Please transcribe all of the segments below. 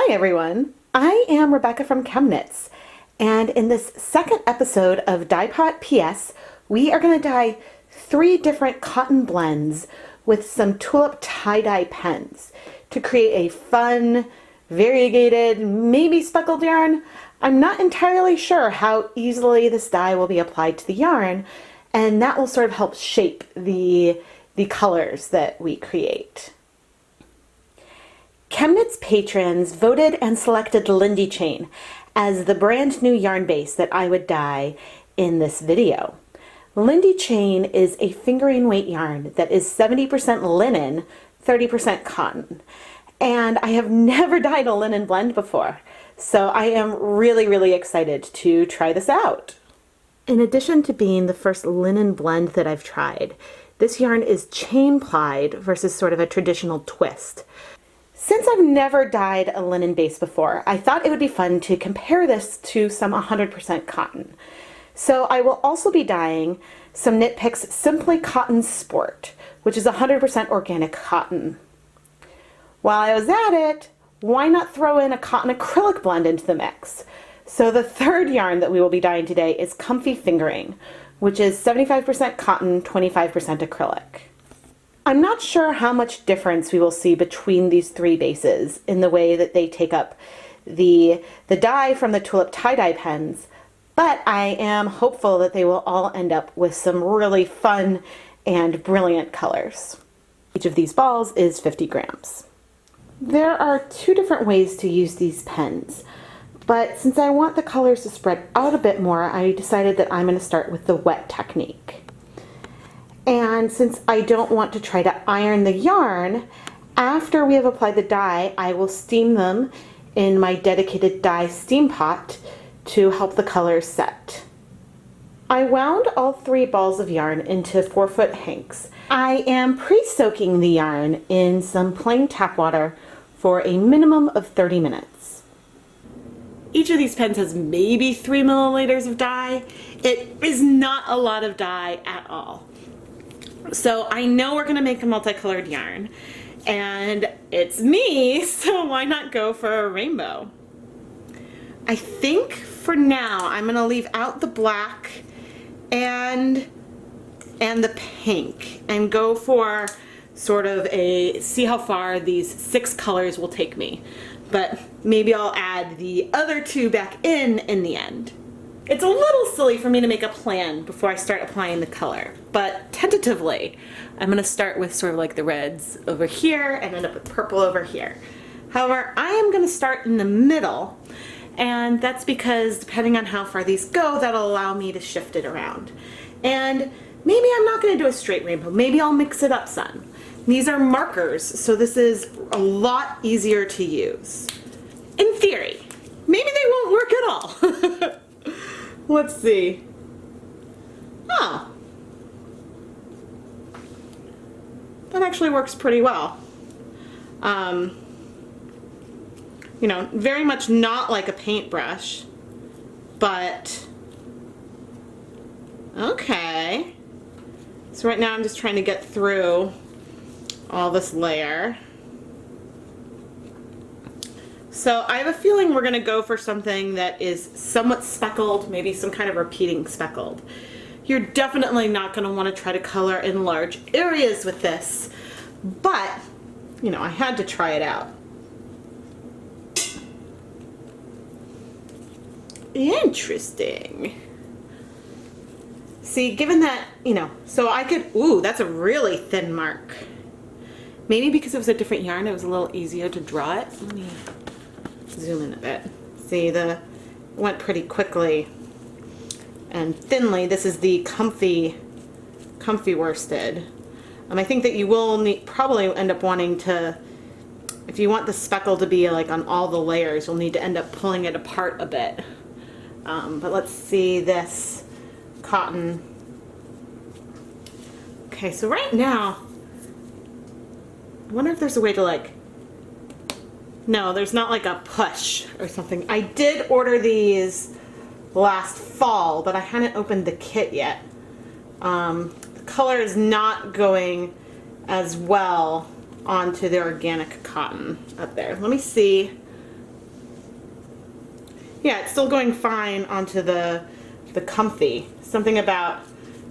Hi everyone, I am Rebecca from ChemKnits, and in this second episode of Dyepot PS, we are going to dye 3 different cotton blends with some Tulip tie-dye pens to create a fun, variegated, maybe speckled yarn. I'm not entirely sure how easily this dye will be applied to the yarn, and that will sort of help shape the colors that we create. ChemKnits patrons voted and selected Lindy Chain as the brand new yarn base that I would dye in this video. Lindy Chain is a fingering weight yarn that is 70% linen, 30% cotton. And I have never dyed a linen blend before, so I am really excited to try this out. In addition to being the first linen blend that I've tried, this yarn is chain plied versus sort of a traditional twist. Since I've never dyed a linen base before, I thought it would be fun to compare this to some 100% cotton. So I will also be dyeing some Knit Picks Simply Cotton Sport, which is 100% organic cotton. While I was at it, why not throw in a cotton acrylic blend into the mix? So the third yarn that we will be dyeing today is Comfy Fingering, which is 75% cotton, 25% acrylic. I'm not sure how much difference we will see between these 3 bases in the way that they take up the dye from the Tulip tie-dye pens, but I am hopeful that they will all end up with some really fun and brilliant colors. Each of these balls is 50 grams. There are 2 different ways to use these pens, but since I want the colors to spread out a bit more, I decided that I'm going to start with the wet technique. And since I don't want to try to iron the yarn, after we have applied the dye, I will steam them in my dedicated dye steam pot to help the colors set. I wound all 3 balls of yarn into 4-foot hanks. I am pre-soaking the yarn in some plain tap water for a minimum of 30 minutes. Each of these pens has maybe 3 milliliters of dye. It is not a lot of dye at all. So I know we're gonna make a multicolored yarn, and it's me, so why not go for a rainbow? I think for now I'm gonna leave out the black and the pink and go for sort of see how far these 6 colors will take me. But maybe I'll add the other 2 back in the end. It's a little silly for me to make a plan before I start applying the color, but tentatively, I'm going to start with sort of like the reds over here and end up with purple over here. However, I am going to start in the middle, and that's because depending on how far these go, that'll allow me to shift it around. And maybe I'm not going to do a straight rainbow. Maybe I'll mix it up some. These are markers, so this is a lot easier to use. In theory, maybe they won't work at all. Let's see. Oh. That actually works pretty well. You know, very much not like a paintbrush, but okay. So right now I'm just trying to get through all this layer. So I have a feeling we're going to go for something that is somewhat speckled, maybe some kind of repeating speckled. You're definitely not going to want to try to color in large areas with this, but, you know, I had to try it out. Interesting. See, given that, you know, so I could, ooh, that's a really thin mark. Maybe because it was a different yarn, it was a little easier to draw it. Let me zoom in a bit. See, it went pretty quickly and thinly. This is the comfy worsted. I think that you will probably end up wanting to, if you want the speckle to be like on all the layers, you'll need to end up pulling it apart a bit. But let's see this cotton. Okay, so right now, I wonder if there's a way to like, no, there's not like a push or something. I did order these last fall, but I hadn't opened the kit yet. The color is not going as well onto the organic cotton up there. Let me see Yeah, it's still going fine onto the comfy. Something about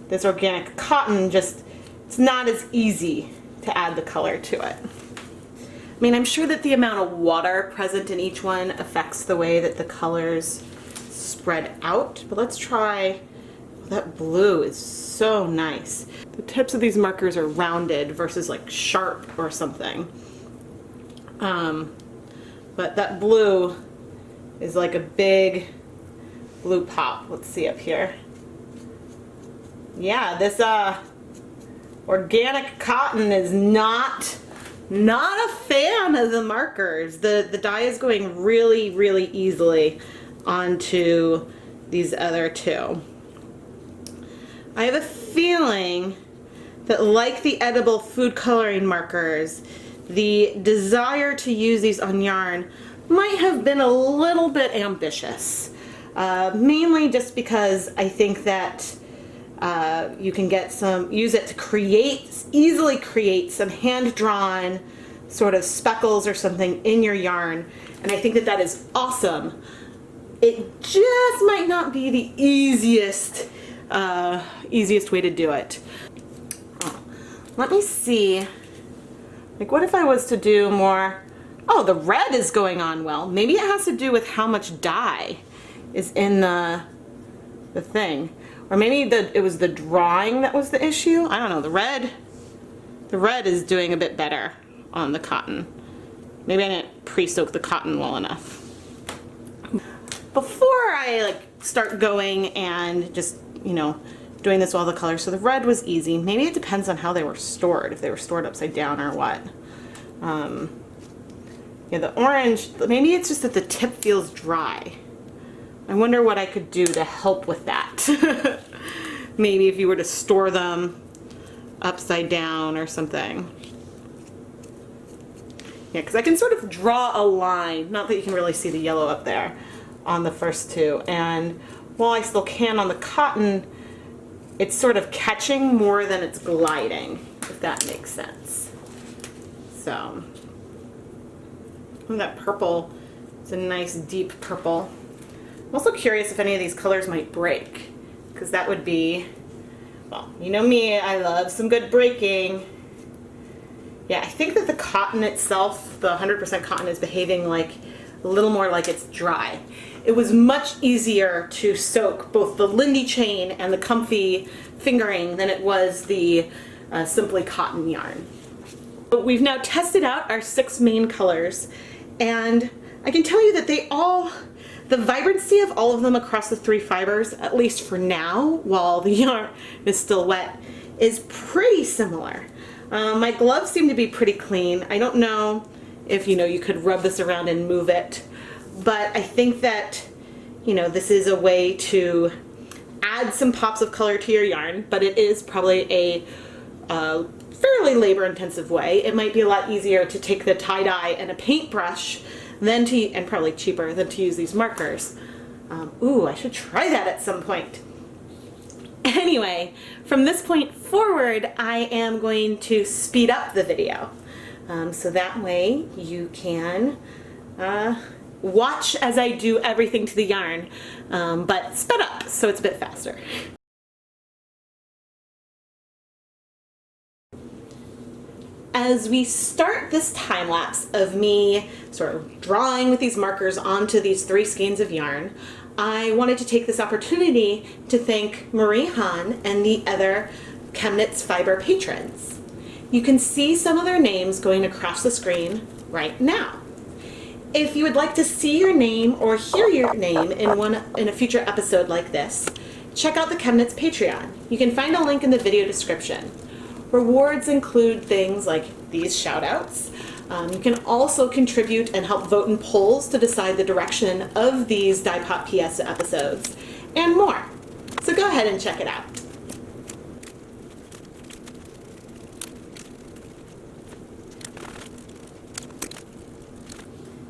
this organic cotton, just, it's not as easy to add the color to it. I mean, I'm sure that the amount of water present in each one affects the way that the colors spread out, but let's try. That blue is so nice. The tips of these markers are rounded versus like sharp or something. But that blue is like a big blue pop. Let's see up here. Yeah, this organic cotton is not a fan of the markers. The dye is going really, really easily onto these other two. I have a feeling that, like the edible food coloring markers, the desire to use these on yarn might have been a little bit ambitious. Mainly just because I think that you can use it to easily create some hand-drawn sort of speckles or something in your yarn, and I think that that is awesome. It just might not be the easiest way to do it. Let me see. Like, what if I was to do more? Oh, the red is going on well. Maybe it has to do with how much dye is in the thing. Or maybe it was the drawing that was the issue. I don't know. The red is doing a bit better on the cotton. Maybe I didn't pre-soak the cotton well enough. Before I start going and just, doing this with all the colors, so the red was easy. Maybe it depends on how they were stored, if they were stored upside down or what. Yeah, the orange, maybe it's just that the tip feels dry. I wonder what I could do to help with that. Maybe if you were to store them upside down or something. Yeah, because I can sort of draw a line, not that you can really see the yellow up there, on the first two. And while I still can on the cotton, it's sort of catching more than it's gliding, if that makes sense. So, that purple is a nice deep purple. I'm also curious if any of these colors might break, because that would be, well, you know me, I love some good breaking. Yeah, I think that the cotton itself, the 100% cotton, is behaving like a little more like it's dry. It was much easier to soak both the Lindy chain and the comfy fingering than it was the simply cotton yarn. But we've now tested out our 6 main colors, and I can tell you that the vibrancy of all of them across the 3 fibers, at least for now, while the yarn is still wet, is pretty similar. My gloves seem to be pretty clean. I don't know if you could rub this around and move it, but I think that this is a way to add some pops of color to your yarn, but it is probably a fairly labor-intensive way. It might be a lot easier to take the tie-dye and a paintbrush and probably cheaper than to use these markers. Ooh, I should try that at some point. Anyway, from this point forward, I am going to speed up the video. So that way you can watch as I do everything to the yarn, but sped up so it's a bit faster. As we start this time lapse of me sort of drawing with these markers onto these 3 skeins of yarn, I wanted to take this opportunity to thank Marie Hahn and the other ChemKnits fiber patrons. You can see some of their names going across the screen right now. If you would like to see your name or hear your name in a future episode like this, check out the ChemKnits Patreon. You can find a link in the video description. Rewards include things like these shout-outs. You can also contribute and help vote in polls to decide the direction of these Dyepot PS episodes, and more. So go ahead and check it out.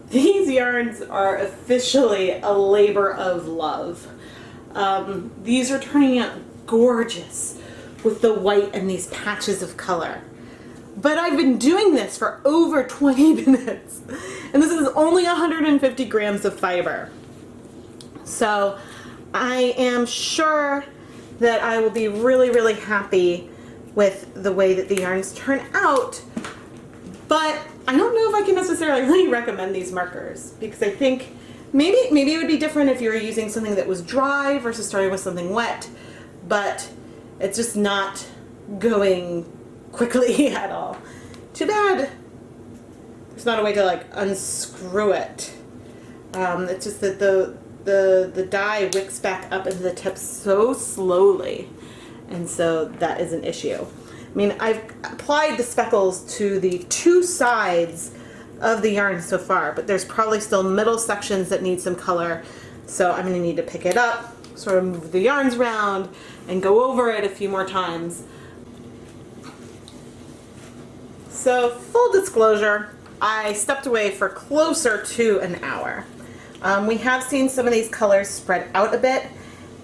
These yarns are officially a labor of love. These are turning out gorgeous with the white and these patches of color. But I've been doing this for over 20 minutes, and this is only 150 grams of fiber. So I am sure that I will be really, really happy with the way that the yarns turn out, but I don't know if I can necessarily recommend these markers, because I think maybe it would be different if you were using something that was dry versus starting with something wet, but it's just not going quickly at all. Too bad there's not a way to like unscrew it. It's just that the dye wicks back up into the tip so slowly, and so that is an issue. I mean, I've applied the speckles to the two sides of the yarn so far, but there's probably still middle sections that need some color, so I'm going to need to pick it up, sort of move the yarns around, and go over it a few more times. So, full disclosure, I stepped away for closer to an hour. We have seen some of these colors spread out a bit,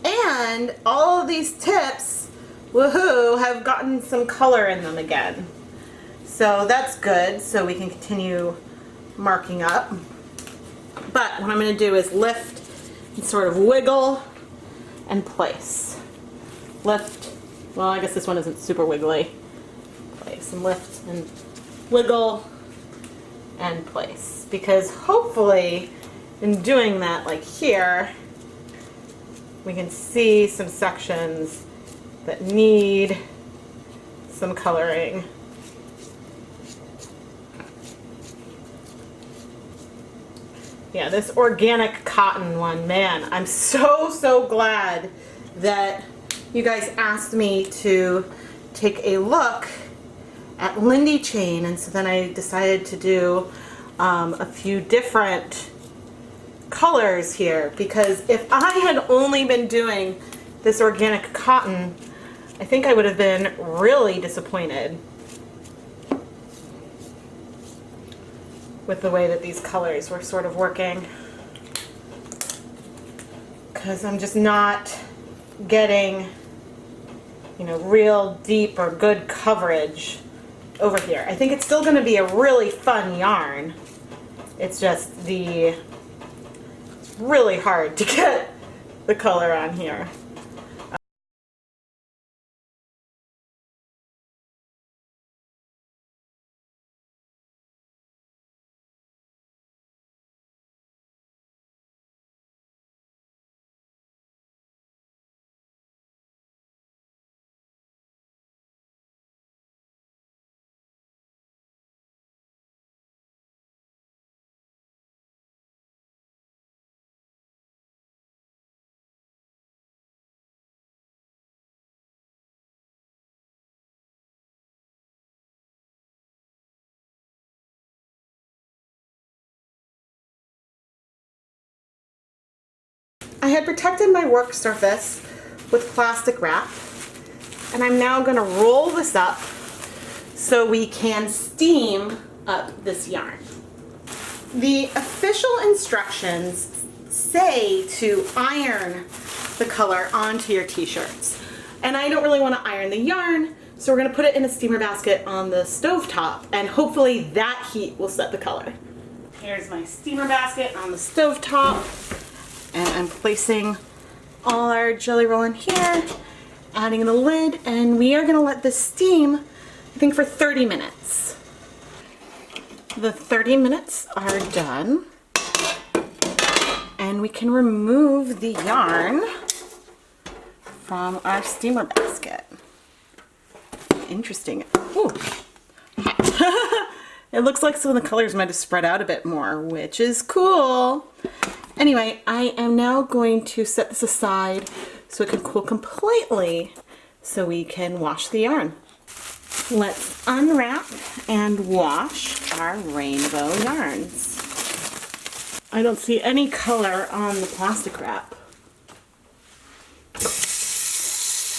and all of these tips, woohoo, have gotten some color in them again. So that's good, so we can continue marking up. But what I'm going to do is lift and sort of wiggle and place. Lift, well, I guess this one isn't super wiggly. Place and lift and wiggle and place, because hopefully in doing that, like here, we can see some sections that need some coloring. Yeah, this organic cotton one, man, I'm so glad that you guys asked me to take a look at Lindy chain, and so then I decided to do a few different colors here, because if I had only been doing this organic cotton, I think I would have been really disappointed with the way that these colors were sort of working, because I'm just not getting, you know, real deep or good coverage over here. I think it's still going to be a really fun yarn. It's just really hard to get the color on here. I had protected my work surface with plastic wrap, and I'm now going to roll this up so we can steam up this yarn. The official instructions say to iron the color onto your t-shirts, and I don't really want to iron the yarn, so we're going to put it in a steamer basket on the stove top, and hopefully that heat will set the color. Here's my steamer basket on the stove top. And I'm placing all our jelly roll in here, adding the lid, and we are going to let this steam, I think, for 30 minutes. The 30 minutes are done, and we can remove the yarn from our steamer basket. Interesting. Ooh. It looks like some of the colors might have spread out a bit more, which is cool. Anyway, I am now going to set this aside so it can cool completely so we can wash the yarn. Let's unwrap and wash our rainbow yarns. I don't see any color on the plastic wrap.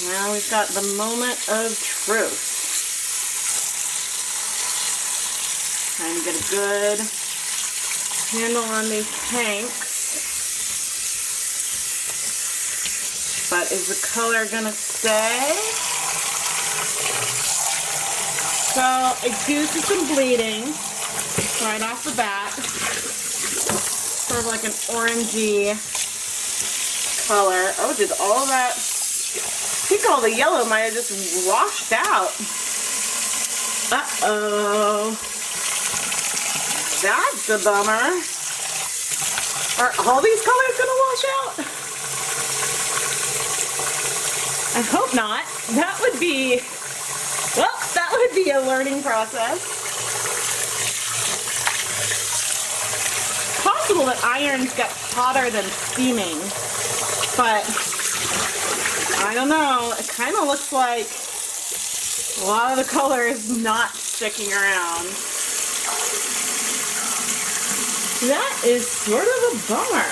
Now we've got the moment of truth. Trying to get a good handle on these hanks. But is the color gonna stay? So I do see some bleeding right off the bat. Sort of like an orangey color. Oh, did all that, I think all the yellow might have just washed out. Uh-oh. That's a bummer. Are all these colors gonna wash out? I hope not. That would be, well, that would be a learning process. It's possible that irons get hotter than steaming, but I don't know. It kind of looks like a lot of the color is not sticking around. That is sort of a bummer.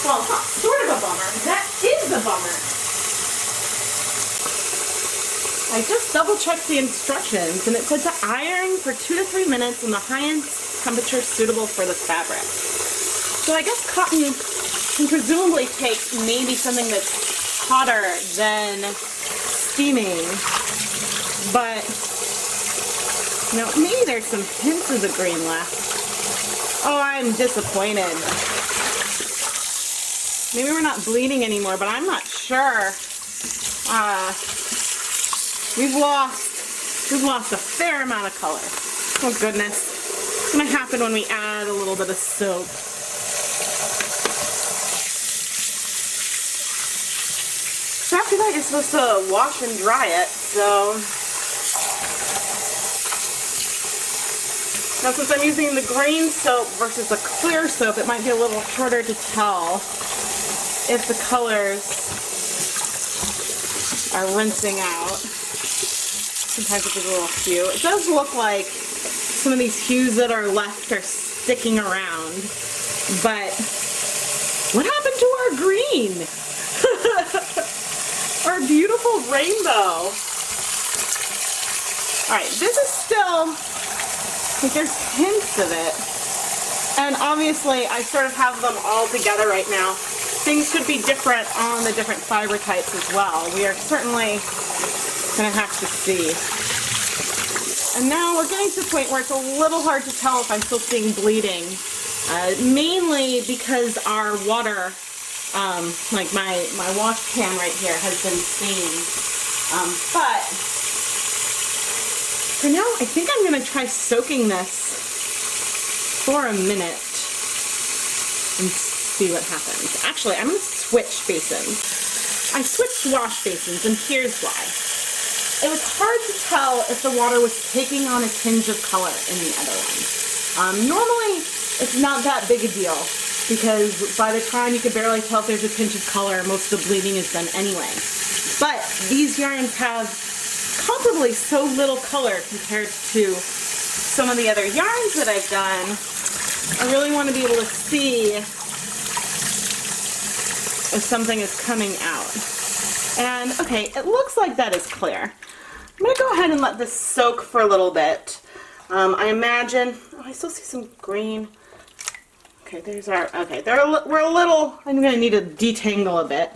Well, it's not sort of a bummer. That is a bummer. I just double checked the instructions and it said to iron for 2 to 3 minutes in the highest temperature suitable for the fabric. So I guess cotton can presumably take maybe something that's hotter than steaming, but you know, maybe there's some hints of the green left. Oh, I'm disappointed. Maybe we're not bleeding anymore, but I'm not sure. We've lost a fair amount of color. Oh goodness. It's gonna happen when we add a little bit of soap. So after that, you're supposed to wash and dry it, so. Now since I'm using the green soap versus the clear soap, it might be a little harder to tell if the colors are rinsing out. Sometimes it's a little hue. It does look like some of these hues that are left are sticking around, but what happened to our green? Our beautiful rainbow. Alright, this is still, like there's hints of it. And obviously I sort of have them all together right now. Things could be different on the different fiber types as well. We are certainly gonna have to see. And now we're getting to the point where it's a little hard to tell if I'm still seeing bleeding. Mainly because our water, like my wash pan right here has been stained. But for now, I think I'm gonna try soaking this for a minute and see what happens. Actually, I'm gonna switch basins. I switched wash basins, and here's why. It was hard to tell if the water was taking on a tinge of color in the other one. Normally, it's not that big a deal because by the time you can barely tell if there's a tinge of color, most of the bleeding is done anyway. But these yarns have comparably so little color compared to some of the other yarns that I've done. I really want to be able to see if something is coming out. And okay, it looks like that is clear. I'm going to go ahead and let this soak for a little bit. I imagine, oh, I still see some green. Okay, there's our, okay, we're a little, I'm going to need to detangle a bit.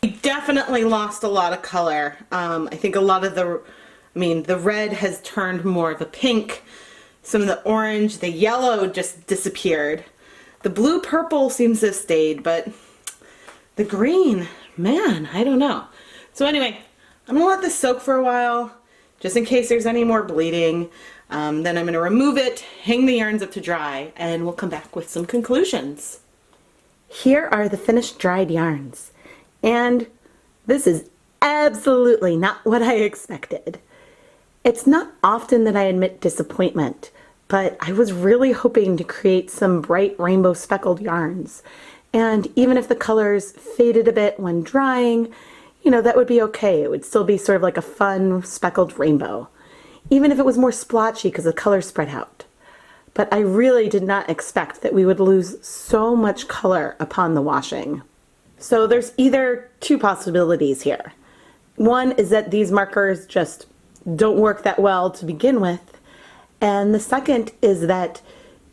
We definitely lost a lot of color. I think a lot of the red has turned more of a pink. Some of the orange, the yellow just disappeared. The blue purple seems to have stayed, but the green, man, I don't know. So anyway, I'm gonna let this soak for a while, just in case there's any more bleeding. Then I'm gonna remove it, hang the yarns up to dry, and we'll come back with some conclusions. Here are the finished dried yarns. And this is absolutely not what I expected. It's not often that I admit disappointment, but I was really hoping to create some bright rainbow speckled yarns. And even if the colors faded a bit when drying, you know, that would be okay. It would still be sort of like a fun speckled rainbow, even if it was more splotchy because the colors spread out. But I really did not expect that we would lose so much color upon the washing. So there's either two possibilities here. One is that these markers just don't work that well to begin with. And the second is that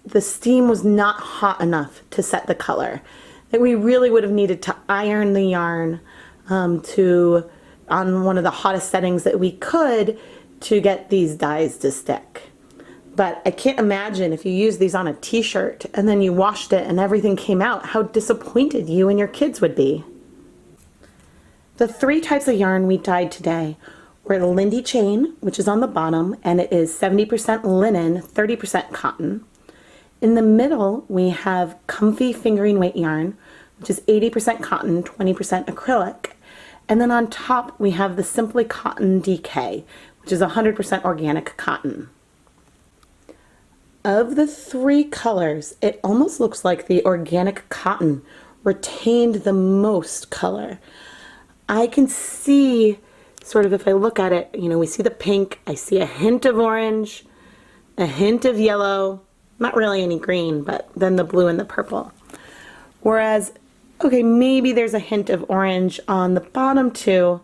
the steam was not hot enough to set the color. That we really would have needed to iron the yarn on one of the hottest settings that we could to get these dyes to stick. But I can't imagine if you used these on a t-shirt and then you washed it and everything came out, how disappointed you and your kids would be. The three types of yarn we dyed today were the Lindy Chain, which is on the bottom, and it is 70% linen, 30% cotton. In the middle, we have Comfy Fingering Weight yarn, which is 80% cotton, 20% acrylic. And then on top, we have the Simply Cotton DK, which is 100% organic cotton. Of the three colors, it almost looks like the organic cotton retained the most color. I can see, sort of if I look at it, you know, we see the pink, I see a hint of orange, a hint of yellow, not really any green, but then the blue and the purple. Whereas, okay, maybe there's a hint of orange on the bottom too,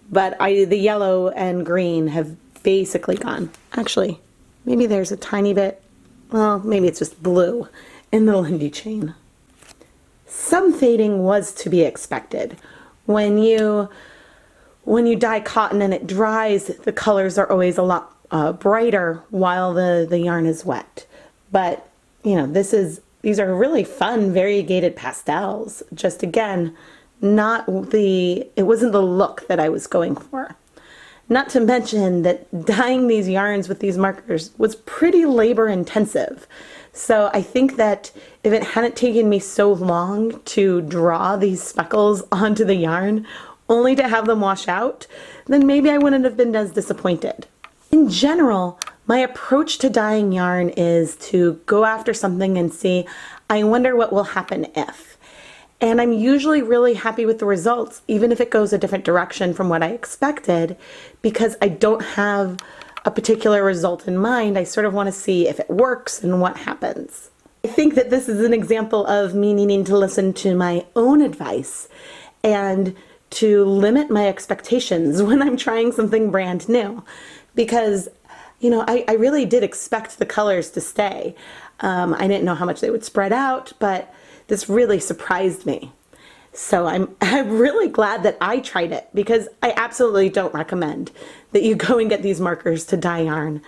but the yellow and green have basically gone. Actually, maybe there's a tiny bit, well, maybe it's just blue in the Lindy Chain. Some fading was to be expected. When you dye cotton and it dries, the colors are always a lot brighter while the yarn is wet. But, you know, these are really fun variegated pastels. Just again, it wasn't the look that I was going for. Not to mention that dyeing these yarns with these markers was pretty labor intensive. So I think that if it hadn't taken me so long to draw these speckles onto the yarn, only to have them wash out, then maybe I wouldn't have been as disappointed. In general, my approach to dyeing yarn is to go after something and see, I wonder what will happen if. And I'm usually really happy with the results, even if it goes a different direction from what I expected, because I don't have a particular result in mind. I sort of want to see if it works and what happens. I think that this is an example of me needing to listen to my own advice and to limit my expectations when I'm trying something brand new. Because, you know, I really did expect the colors to stay. I didn't know how much they would spread out, but this really surprised me. So I'm really glad that I tried it, because I absolutely don't recommend that you go and get these markers to dye yarn.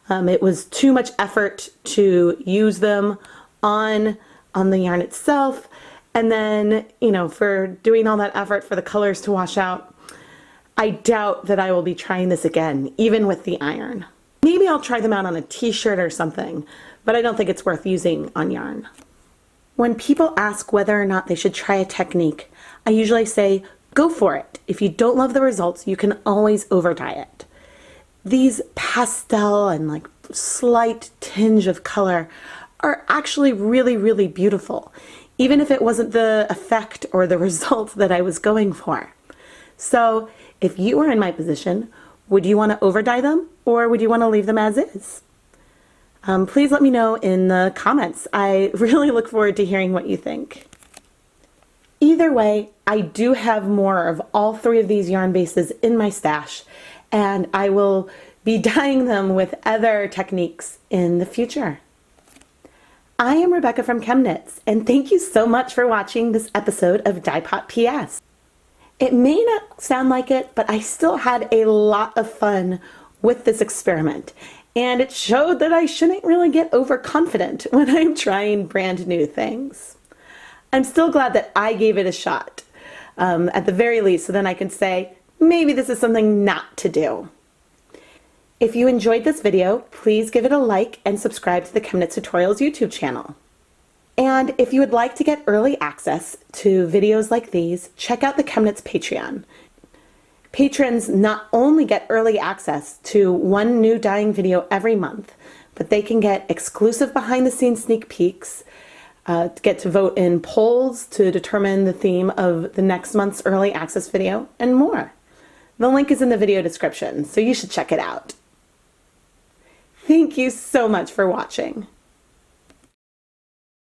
It was too much effort to use them on the yarn itself, and then, you know, for doing all that effort for the colors to wash out, I doubt that I will be trying this again, even with the iron. Maybe I'll try them out on a t-shirt or something, but I don't think it's worth using on yarn. When people ask whether or not they should try a technique, I usually say, go for it. If you don't love the results, you can always over dye it. These pastel and like slight tinge of color are actually really, really beautiful, even if it wasn't the effect or the result that I was going for. So if you were in my position, would you want to over dye them, or would you want to leave them as is? Please let me know in the comments. I really look forward to hearing what you think. Either way, I do have more of all three of these yarn bases in my stash, and I will be dyeing them with other techniques in the future. I am Rebecca from ChemKnits, and thank you so much for watching this episode of Dyepot PS. It may not sound like it, but I still had a lot of fun with this experiment. And it showed that I shouldn't really get overconfident when I'm trying brand new things. I'm still glad that I gave it a shot, at the very least, so then I can say, maybe this is something not to do. If you enjoyed this video, please give it a like and subscribe to the ChemKnits Tutorials YouTube channel. And if you would like to get early access to videos like these, check out the ChemKnits Patreon. Patrons not only get early access to one new dyeing video every month, but they can get exclusive behind-the-scenes sneak peeks, get to vote in polls to determine the theme of the next month's early access video, and more. The link is in the video description, so you should check it out. Thank you so much for watching.